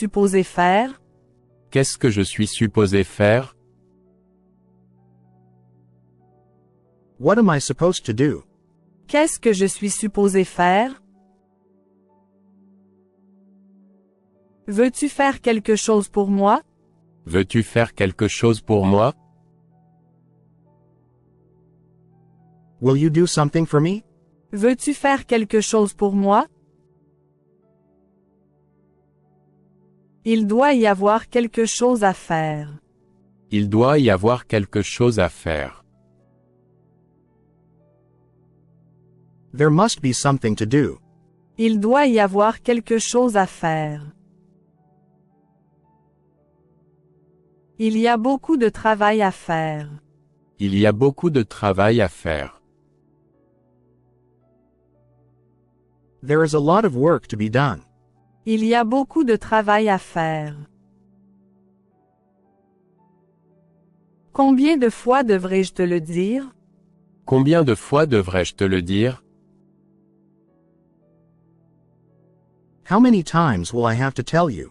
supposé faire? Qu'est-ce que je suis supposé faire? What am I supposed to do? Qu'est-ce que je suis supposé faire? Veux-tu faire quelque chose pour moi? Veux-tu faire quelque chose pour moi? Will you do something for me? Veux-tu faire quelque chose pour moi? Il doit y avoir quelque chose à faire. Il doit y avoir quelque chose à faire. There must be something to do. Il doit y avoir quelque chose à faire. Il y a beaucoup de travail à faire. Il y a beaucoup de travail à faire. There is a lot of work to be done. Il y a beaucoup de travail à faire. Combien de fois devrais-je te le dire? Combien de fois devrais-je te le dire? How many times will I have to tell you?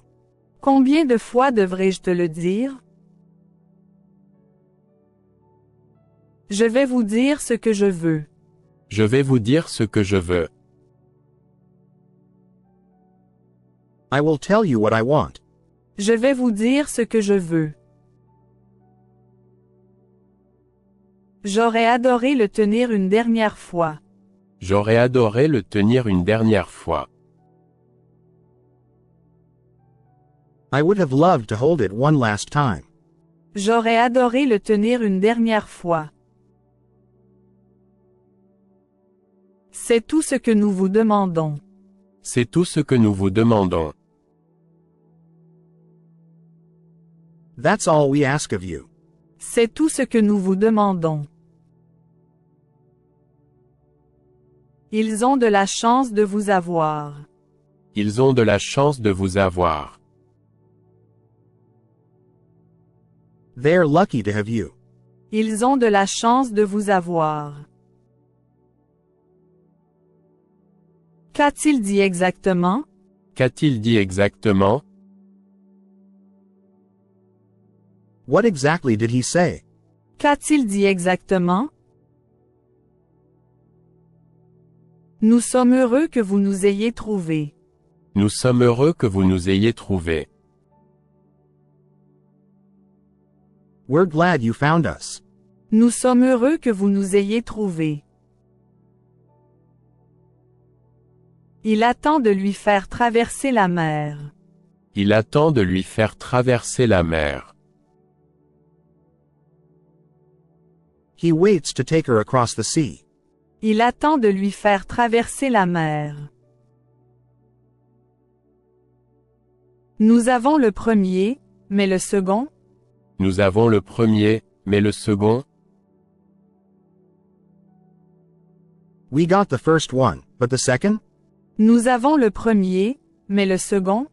Combien de fois devrais-je te le dire? Je vais vous dire ce que je veux. Je vais vous dire ce que je veux. I will tell you what I want. Je vais vous dire ce que je veux. J'aurais adoré le tenir une dernière fois. J'aurais adoré le tenir une dernière fois. I would have loved to hold it one last time. J'aurais adoré le tenir une dernière fois. C'est tout ce que nous vous demandons. C'est tout ce que nous vous demandons. That's all we ask of you. C'est tout ce que nous vous demandons. Ils ont de la chance de vous avoir. Ils ont de la chance de vous avoir. They're lucky to have you. Ils ont de la chance de vous avoir. Qu'a-t-il dit exactement? Qu'a-t-il dit exactement? What exactly did he say? Qu'a-t-il dit exactement? Nous sommes heureux que vous nous ayez trouvés. Nous sommes heureux que vous nous ayez trouvés. We're glad you found us. Nous sommes heureux que vous nous ayez trouvés. Il attend de lui faire traverser la mer. Il attend de lui faire traverser la mer. He waits to take her across the sea. Il attend de lui faire traverser la mer. Nous avons le premier, mais le second? Nous avons le premier, mais le second? We got the first one, but the second? Nous avons le premier, mais le second?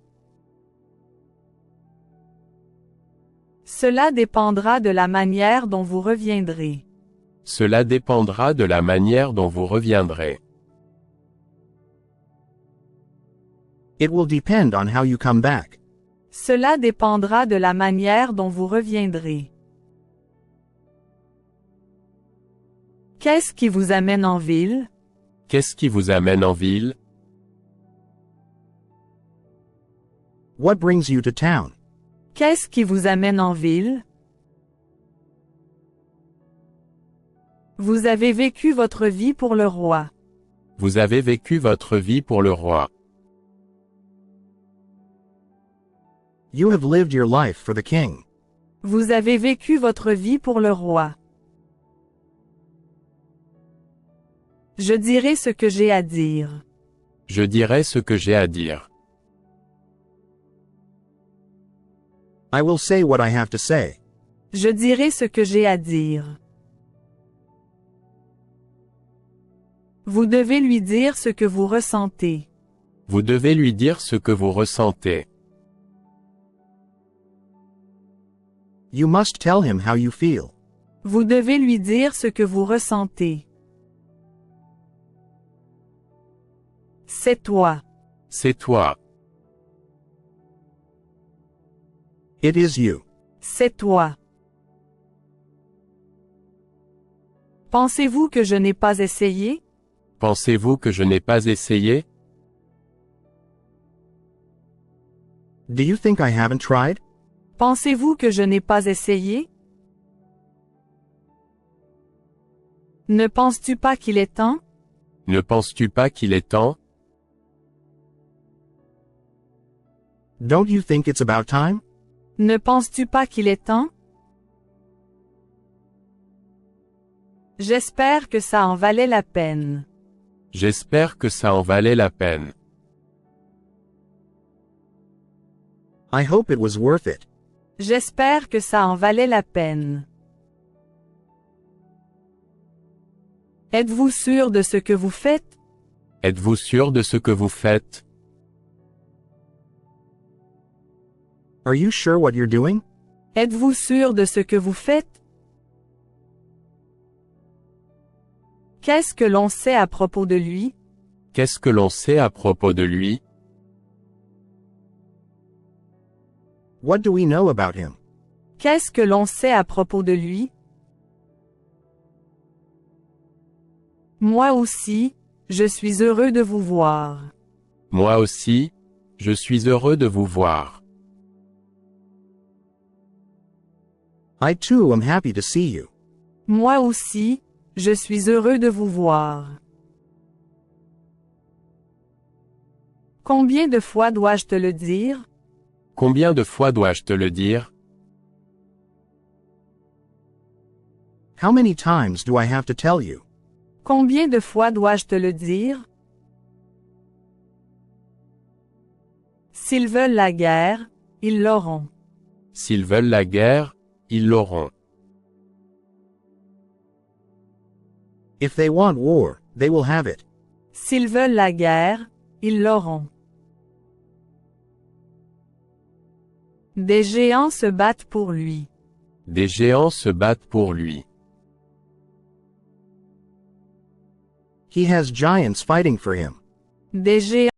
Cela dépendra de la manière dont vous reviendrez. Cela dépendra de la manière dont vous reviendrez. It will depend on how you come back. Cela dépendra de la manière dont vous reviendrez. Qu'est-ce qui vous amène en ville? Qu'est-ce qui vous amène en ville? What brings you to town? Qu'est-ce qui vous amène en ville? Vous avez vécu votre vie pour le roi. Vous avez vécu votre vie pour le roi. You have lived your life for the king. Vous avez vécu votre vie pour le roi. Je dirai ce que j'ai à dire. Je dirai ce que j'ai à dire. I will say what I have to say. Je dirai ce que j'ai à dire. Vous devez lui dire ce que vous ressentez. Vous devez lui dire ce que vous ressentez. You must tell him how you feel. Vous devez lui dire ce que vous ressentez. C'est toi. C'est toi. It is you. C'est toi. Pensez-vous que je n'ai pas essayé? Pensez-vous que je n'ai pas essayé? Do you think I haven't tried? Pensez-vous que je n'ai pas essayé? Ne penses-tu pas qu'il est temps? Ne penses-tu pas qu'il est temps? Don't you think it's about time? Ne penses-tu pas qu'il est temps? J'espère que ça en valait la peine. J'espère que ça en valait la peine. I hope it was worth it. J'espère que ça en valait la peine. Êtes-vous sûr de ce que vous faites? Êtes-vous sûr de ce que vous faites? Are you sure what you're doing? Êtes-vous sûr de ce que vous faites? Qu'est-ce que l'on sait à propos de lui? Qu'est-ce que l'on sait à propos de lui? What do we know about him? Qu'est-ce que l'on sait à propos de lui? Moi aussi, je suis heureux de vous voir. Moi aussi, je suis heureux de vous voir. I too am happy to see you. Moi aussi, je suis heureux de vous voir. Combien de fois dois-je te le dire? Combien de fois dois-je te le dire? How many times do I have to tell you? Combien de fois dois-je te le dire? S'ils veulent la guerre, ils l'auront. S'ils veulent la guerre, ils l'auront. If they want war, they will have it. S'ils veulent la guerre, ils l'auront. Des géants se battent pour lui. Des géants se battent pour lui. He has giants fighting for him. Des géants